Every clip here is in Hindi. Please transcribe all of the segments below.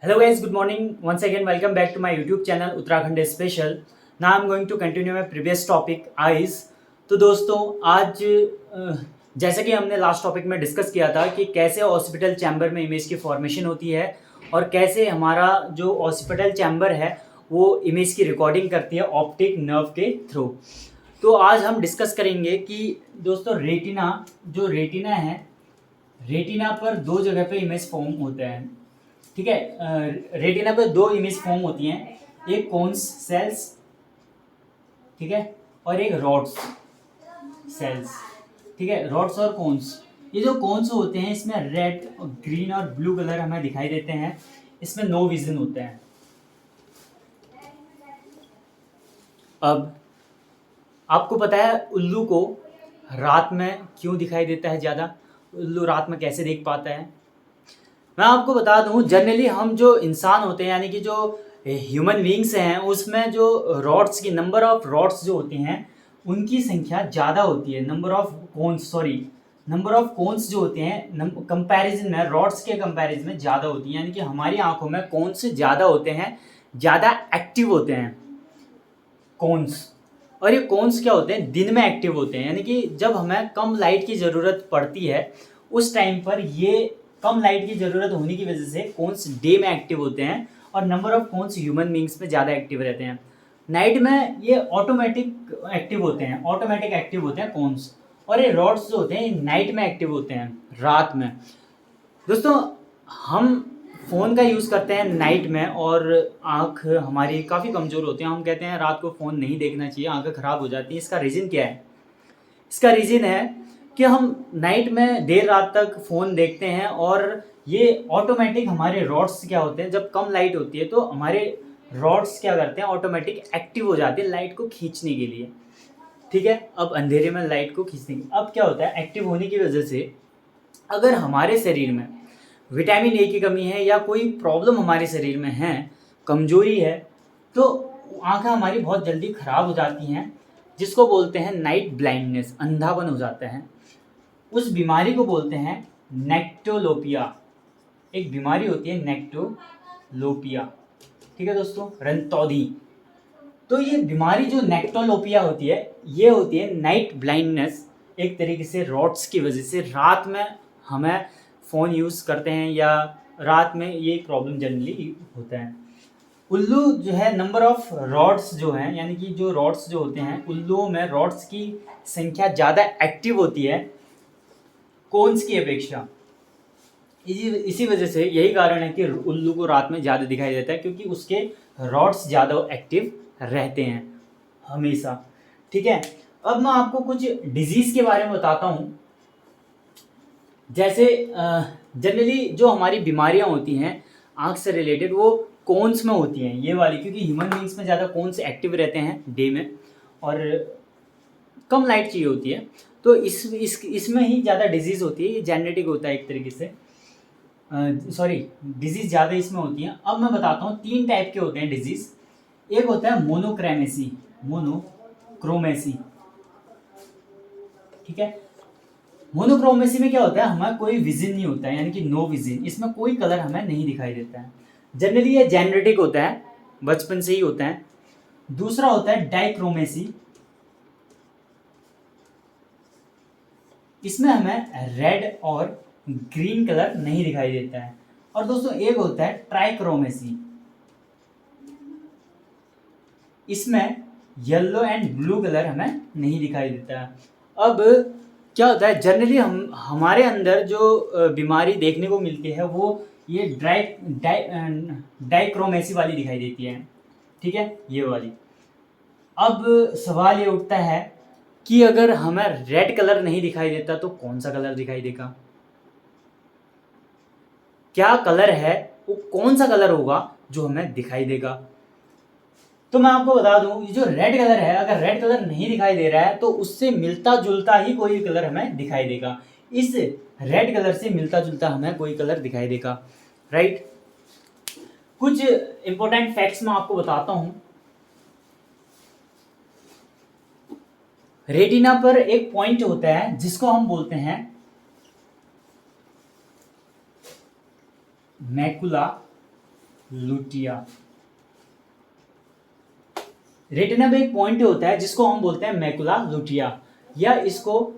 Hello guys, good morning. Once again, welcome back to my YouTube channel Uttarakhand Special. Now I'm going to continue my previous topic eyes. तो दोस्तों आज जैसे कि हमने लास्ट टॉपिक में डिस्कस किया था कि कैसे हॉस्पिटल चैम्बर में इमेज की फॉर्मेशन होती है और कैसे हमारा जो हॉस्पिटल चैम्बर है वो इमेज की रिकॉर्डिंग करती है ऑप्टिक नर्व के थ्रू। तो आज हम डिस्कस करेंगे कि दोस्तों रेटिना है, रेटिना पर दो जगह पे इमेज फॉर्म होता है। ठीक है, रेटिना पे दो इमेज फॉर्म होती हैं, एक कोन्स सेल्स, ठीक है, और एक रॉड्स सेल्स। ठीक है, रॉड्स और कोन्स, ये जो कोन्स होते हैं इसमें रेड और ग्रीन और ब्लू कलर हमें दिखाई देते हैं, इसमें नो विजन होता है। अब आपको पता है उल्लू को रात में क्यों दिखाई देता है ज़्यादा, उल्लू रात में कैसे देख पाता है? मैं आपको बता दूं, जनरली हम जो इंसान होते हैं यानी कि जो ह्यूमन बींग्स हैं उसमें जो रॉड्स की नंबर ऑफ रॉड्स जो होती हैं उनकी संख्या ज़्यादा होती है। नंबर ऑफ कोन्स जो होते हैं कंपैरिजन में रॉड्स के कंपैरिजन में ज़्यादा होती हैं, यानी कि हमारी आंखों में कोन्स ज़्यादा होते हैं, ज़्यादा एक्टिव होते हैं कोन्स। और ये कोन्स क्या होते हैं, दिन में एक्टिव होते हैं, यानी कि जब हमें कम लाइट की ज़रूरत पड़ती है उस टाइम पर ये कम लाइट की ज़रूरत होने की वजह से कोन्स डे में एक्टिव होते हैं और number of cones human beings में ज़्यादा एक्टिव रहते हैं। नाइट में ये ऑटोमेटिक एक्टिव होते हैं कोन्स, और ये रॉड्स जो होते हैं ये नाइट में एक्टिव होते हैं, रात में। दोस्तों हम फ़ोन का यूज़ करते हैं नाइट में और आँख हमारी काफ़ी कमज़ोर होती है, हम कहते हैं रात को फ़ोन नहीं देखना चाहिए, आँखें ख़राब हो जाती हैं। इसका रीज़न क्या है? इसका रीज़न है कि हम नाइट में देर रात तक फ़ोन देखते हैं और ये ऑटोमेटिक हमारे रॉड्स क्या होते हैं, जब कम लाइट होती है तो हमारे रॉड्स क्या करते हैं, ऑटोमेटिक एक्टिव हो जाते हैं लाइट को खींचने के लिए। ठीक है, अब अंधेरे में लाइट को खींचने के, अब क्या होता है, एक्टिव होने की वजह से अगर हमारे शरीर में विटामिन ए की कमी है या कोई प्रॉब्लम हमारे शरीर में है, कमजोरी है, तो आंखें हमारी बहुत जल्दी ख़राब हो जाती हैं, जिसको बोलते हैं नाइट ब्लाइंडनेस, अंधापन हो जाता है। उस बीमारी को बोलते हैं नेक्टोलोपिया। एक बीमारी होती है नेक्टोलोपिया, ठीक है दोस्तों, रंतौंधी। तो ये बीमारी जो नेक्टोलोपिया होती है ये होती है नाइट ब्लाइंडनेस, एक तरीके से रॉड्स की वजह से। रात में हमें फ़ोन यूज़ करते हैं या रात में ये प्रॉब्लम जनरली होता है। उल्लू जो है, नंबर ऑफ रॉड्स जो हैं, यानी कि जो रॉड्स जो होते हैं उल्लुओं में रॉड्स की संख्या ज़्यादा एक्टिव होती है कोन्स की अपेक्षा। इसी वजह से यही कारण है कि उल्लू को रात में ज़्यादा दिखाई देता है, क्योंकि उसके रॉड्स ज़्यादा एक्टिव रहते हैं हमेशा। ठीक है, अब मैं आपको कुछ डिजीज़ के बारे में बताता हूँ। जैसे जनरली जो हमारी बीमारियाँ होती हैं आँख से रिलेटेड वो कोन्स में होती हैं, ये वाली, क्योंकि ह्यूमन बींग्स में ज़्यादा कोन्स एक्टिव रहते हैं डे में और कम लाइट चाहिए होती है, तो इसमें ही ज़्यादा डिजीज़ होती है। ये जेनेटिक होता है एक तरीके से, डिजीज़ ज़्यादा इसमें होती हैं। अब मैं बताता हूँ, 3 टाइप के होते हैं डिजीज़। एक होता है मोनोक्रोमेसी, ठीक है। मोनोक्रोमेसी में क्या होता है, हमें कोई विजन नहीं होता है, यानी कि नो विजन, इसमें कोई कलर हमें नहीं दिखाई देता है। जनरली ये जेनेटिक होता है, बचपन से ही होता है। दूसरा होता है डाइक्रोमेसी, इसमें हमें रेड और ग्रीन कलर नहीं दिखाई देता है। और दोस्तों एक होता है ट्राइक्रोमेसी, इसमें येलो एंड ब्लू कलर हमें नहीं दिखाई देता है। अब क्या होता है, जनरली हमारे अंदर जो बीमारी देखने को मिलती है वो ये डाइक्रोमेसी वाली दिखाई देती है, ठीक है, ये वाली। अब सवाल ये उठता है कि अगर हमें रेड कलर नहीं दिखाई देता तो कौन सा कलर दिखाई देगा? क्या कलर है, वो कौन सा कलर होगा जो हमें दिखाई देगा? तो मैं आपको बता दूं, ये जो रेड कलर है, अगर रेड कलर नहीं दिखाई दे रहा है तो उससे मिलता जुलता ही कोई कलर हमें दिखाई देगा। इस रेड कलर से मिलता जुलता हमें कोई कलर दिखाई देगा, राइट। कुछ इंपॉर्टेंट फैक्ट्स मैं आपको बताता हूं। रेटिना पर एक पॉइंट होता है जिसको हम बोलते हैं मैकुला लुटिया। रेटिना में एक पॉइंट होता है जिसको हम बोलते हैं मैकुला लुटिया, या इसको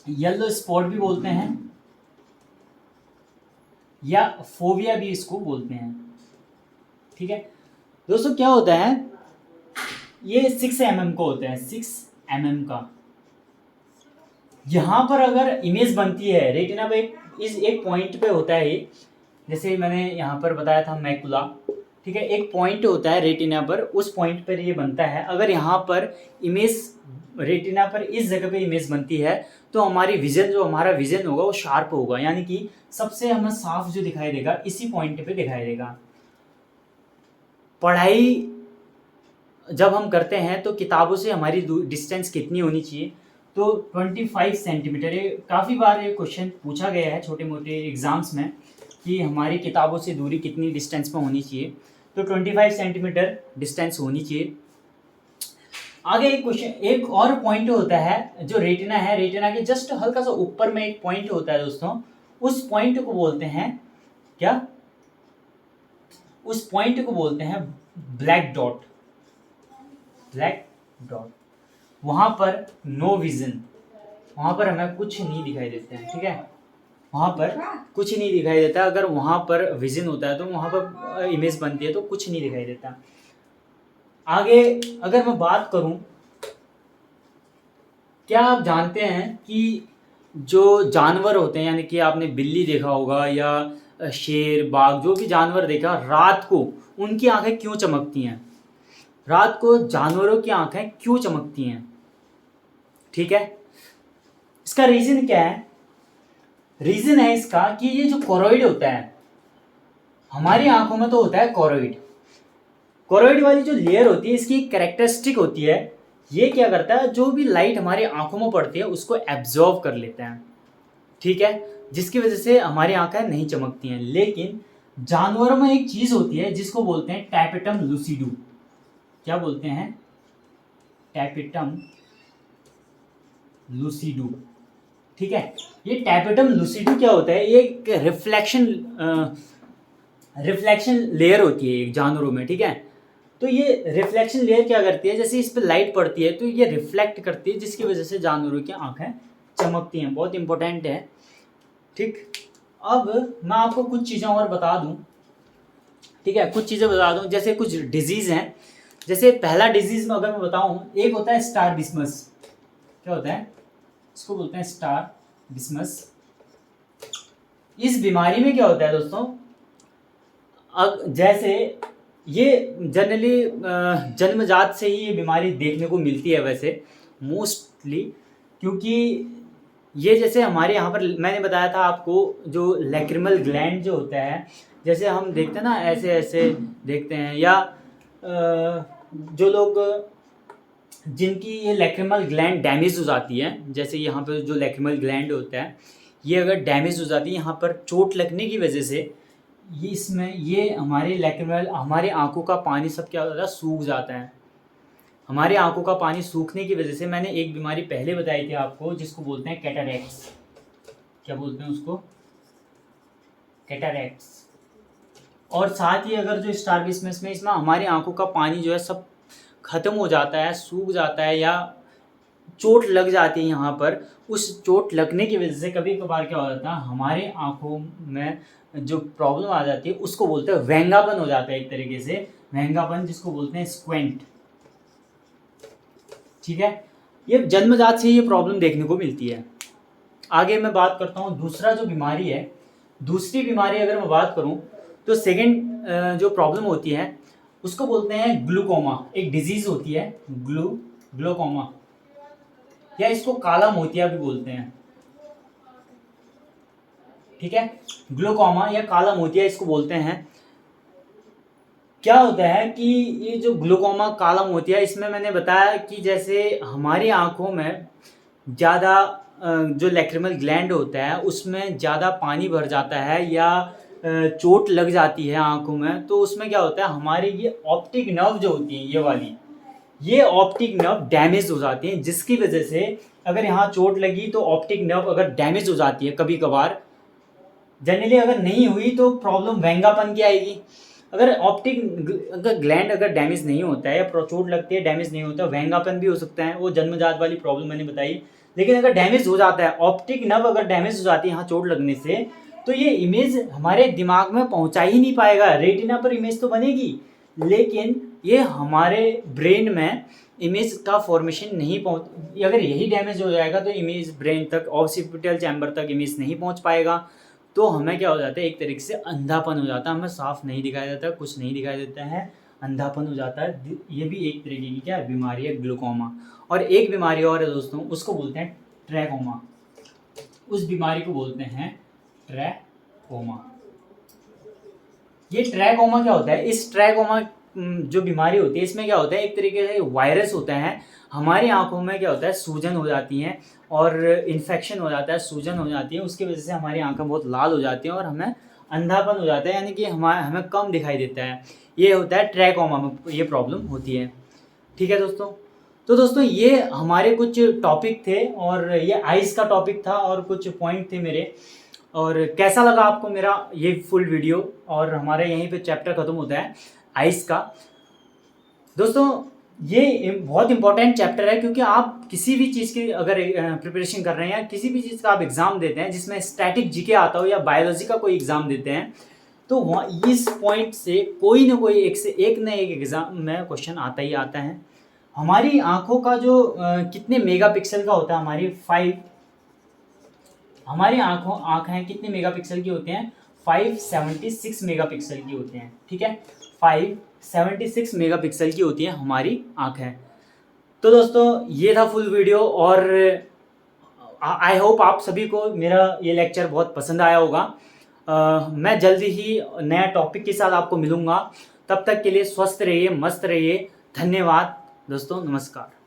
येलो स्पॉट भी बोलते हैं, या फोविया भी इसको बोलते हैं। ठीक है दोस्तों, क्या होता है, ये 6 mm का होता है, 6 mm का। यहाँ पर अगर इमेज बनती है रेटिना पे, इस एक पॉइंट पे होता है ये, जैसे मैंने यहाँ पर बताया था मैकुला, ठीक है, एक पॉइंट होता है रेटिना पर, उस पॉइंट पर ये बनता है। अगर यहाँ पर इमेज रेटिना पर इस जगह पे इमेज बनती है तो हमारी विजन, जो हमारा विजन होगा वो शार्प होगा, यानी कि सबसे हमें साफ जो दिखाई देगा इसी पॉइंट पे दिखाई देगा। पढ़ाई जब हम करते हैं तो किताबों से हमारी डिस्टेंस कितनी होनी चाहिए, तो 25 सेंटीमीटर। ये काफ़ी बार ये क्वेश्चन पूछा गया है छोटे मोटे एग्जाम्स में कि हमारी किताबों से दूरी कितनी डिस्टेंस में होनी चाहिए, तो 25 सेंटीमीटर डिस्टेंस होनी चाहिए। आगे एक क्वेश्चन, एक और पॉइंट होता है जो रेटिना है, रेटिना के जस्ट हल्का सा ऊपर में एक पॉइंट होता है दोस्तों, उस पॉइंट को बोलते हैं क्या, उस पॉइंट को बोलते हैं ब्लैक डॉट। ब्लैक डॉट, वहां पर नो विजन, वहां पर हमें कुछ नहीं दिखाई देता है। ठीक है, वहां पर कुछ नहीं दिखाई देता। अगर वहां पर विजन होता है तो वहां पर इमेज बनती है तो कुछ नहीं दिखाई देता। आगे अगर मैं बात करूं, क्या आप जानते हैं कि जो जानवर होते हैं, यानी कि आपने बिल्ली देखा होगा या शेर, बाघ, जो भी जानवर देखा, रात को उनकी आंखें क्यों चमकती हैं? रात को जानवरों की आंखें क्यों चमकती हैं? ठीक है, इसका रीजन क्या है? रीजन है इसका कि ये जो कोरोइड होता है हमारी आंखों में, तो होता है कोरोइड। कोरोइड वाली जो लेयर होती है इसकी एक कैरेक्टरिस्टिक होती है, ये क्या करता है, जो भी लाइट हमारी आंखों में पड़ती है उसको एब्जॉर्व कर लेता है। ठीक है, जिसकी वजह से हमारी आंखें नहीं चमकती हैं। लेकिन जानवरों में एक चीज होती है जिसको बोलते हैं टैपेटम लूसिडू। क्या बोलते हैं? टैपेटम लूसिडू। ठीक है, ये टैपेटम लूसिडू क्या होता है, ये एक रिफ्लेक्शन लेयर होती है एक जानवरों में। ठीक है, तो ये रिफ्लेक्शन लेयर क्या करती है, जैसे इस पर लाइट पड़ती है तो ये रिफ्लेक्ट करती है, जिसकी वजह से जानवरों की आंखें चमकती हैं। बहुत इंपॉर्टेंट है। ठीक, अब मैं आपको कुछ चीज़ें और बता दूं। ठीक है, कुछ चीज़ें बता दूं, जैसे कुछ डिजीज़ हैं। जैसे पहला डिजीज़ में अगर मैं बताऊं, एक होता है स्ट्रैबिस्मस। क्या होता है? इसको बोलते हैं स्ट्रैबिस्मस। इस बीमारी में क्या होता है दोस्तों, जैसे ये जनरली जन्मजात से ही ये बीमारी देखने को मिलती है वैसे मोस्टली, क्योंकि ये जैसे हमारे यहाँ पर मैंने बताया था आपको, जो लैक्रिमल ग्लैंड जो होता है, जैसे हम देखते हैं ना ऐसे ऐसे देखते हैं, या जो लोग जिनकी ये लैक्रिमल ग्लैंड डैमेज हो जाती है, जैसे यहाँ पर जो लैक्रिमल ग्लैंड होता है ये अगर डैमेज हो जाती है, यहाँ पर चोट लगने की वजह से ये इसमें ये हमारे लैक्रिमल, हमारे आंखों का पानी सब क्या होता है, सूख जाता है। हमारे आंखों का पानी सूखने की वजह से, मैंने एक बीमारी पहले बताई थी आपको जिसको बोलते हैं कैटरैक्ट्स। क्या बोलते हैं उसको? कैटरैक्ट्स। और साथ ही अगर जो स्ट्रैबिस्मस में, इसमें हमारी आंखों का पानी जो है सब खत्म हो जाता है, सूख जाता है, या चोट लग जाती है यहाँ पर। उस चोट लगने की वजह से कभी कभार क्या हो जाता है, हमारे आंखों में जो प्रॉब्लम आ जाती है उसको बोलते हैं वेंगापन हो जाता है, एक तरीके से वेंगापन, जिसको बोलते हैं स्क्वेंट। ठीक है, ये जन्मजात से ये प्रॉब्लम देखने को मिलती है। आगे मैं बात करता हूँ दूसरा जो बीमारी है, दूसरी बीमारी अगर मैं बात करूँ तो सेकंड जो प्रॉब्लम होती है उसको बोलते हैं ग्लूकोमा। एक डिजीज होती है ग्लूकोमा, या इसको काला मोतिया भी बोलते हैं। ठीक है, ग्लूकोमा या काला मोतिया इसको बोलते हैं। क्या होता है कि ये जो ग्लूकोमा काला मोतिया, इसमें मैंने बताया कि जैसे हमारी आंखों में ज़्यादा जो लैक्रिमल ग्लैंड होता है उसमें ज़्यादा पानी भर जाता है, या चोट लग जाती है आंखों में, तो उसमें क्या होता है, हमारी ये ऑप्टिक नर्व जो होती है, ये वाली, ये ऑप्टिक नर्व डैमेज हो जाती है, जिसकी वजह से अगर यहाँ चोट लगी तो ऑप्टिक नर्व अगर डैमेज हो जाती है कभी कभार, जनरली अगर नहीं हुई तो प्रॉब्लम वेंगापन की आएगी। अगर अगर ग्लैंड अगर डैमेज नहीं होता है या चोट लगती है डैमेज नहीं होता, वहंगापन भी हो सकता है, वो जन्मजात वाली प्रॉब्लम मैंने बताई। लेकिन अगर डैमेज हो जाता है, ऑप्टिक नर्व अगर डैमेज हो जाती है यहाँ चोट लगने से, तो ये इमेज हमारे दिमाग में पहुंचा ही नहीं पाएगा। रेटिना पर इमेज तो बनेगी लेकिन ये हमारे ब्रेन में इमेज का फॉर्मेशन नहीं पहुंच, अगर यही डैमेज हो जाएगा तो इमेज ब्रेन तक, ऑक्सीपिटल चैम्बर तक इमेज नहीं पहुंच पाएगा। तो हमें क्या हो जाता है, एक तरीके से अंधापन हो जाता है, हमें साफ नहीं दिखाई देता, कुछ नहीं दिखाई देता है, अंधापन हो जाता है। ये भी एक तरीके की क्या बीमारी है, ग्लूकोमा। और एक बीमारी और है दोस्तों, उसको बोलते हैं ट्रैकोमा। उस बीमारी को बोलते हैं ट्रैकोमा। ये ट्रैकोमा क्या होता है, इस ट्रैकोमा जो बीमारी होती है इसमें क्या होता है, एक तरीके से वायरस होता है, हमारी आंखों में क्या होता है, सूजन हो जाती है और इन्फेक्शन हो जाता है, सूजन हो जाती है, उसकी वजह से हमारी आंखें बहुत लाल हो जाती हैं और हमें अंधापन हो जाता है, यानी कि हमें कम दिखाई देता है। ये होता है ट्रैकोमा में, ये प्रॉब्लम होती है। ठीक है दोस्तों, तो दोस्तों ये हमारे कुछ टॉपिक थे और ये आइज़ का टॉपिक था और कुछ पॉइंट थे मेरे। और कैसा लगा आपको मेरा ये फुल वीडियो, और हमारे यहीं पे चैप्टर ख़त्म होता है आइस का। दोस्तों ये बहुत इंपॉर्टेंट चैप्टर है, क्योंकि आप किसी भी चीज़ की अगर प्रिपरेशन कर रहे हैं या किसी भी चीज़ का आप एग्ज़ाम देते हैं जिसमें स्टैटिक जीके आता हो या बायोलॉजी का कोई एग्ज़ाम देते हैं, तो वहाँ इस पॉइंट से कोई ना कोई एक से एक न एक एग्ज़ाम में क्वेश्चन आता ही आता है। हमारी आंखों का जो कितने मेगापिक्सल का होता है, हमारी आंखें कितने मेगापिक्सल की होती हैं, 576 मेगापिक्सल की होती हैं। ठीक है, 576 मेगापिक्सल की होती हैं हमारी आंखें। तो दोस्तों ये था फुल वीडियो, और आई होप आप सभी को मेरा ये लेक्चर बहुत पसंद आया होगा। मैं जल्दी ही नया टॉपिक के साथ आपको मिलूंगा। तब तक के लिए स्वस्थ रहिए, मस्त रहिए। धन्यवाद दोस्तों, नमस्कार।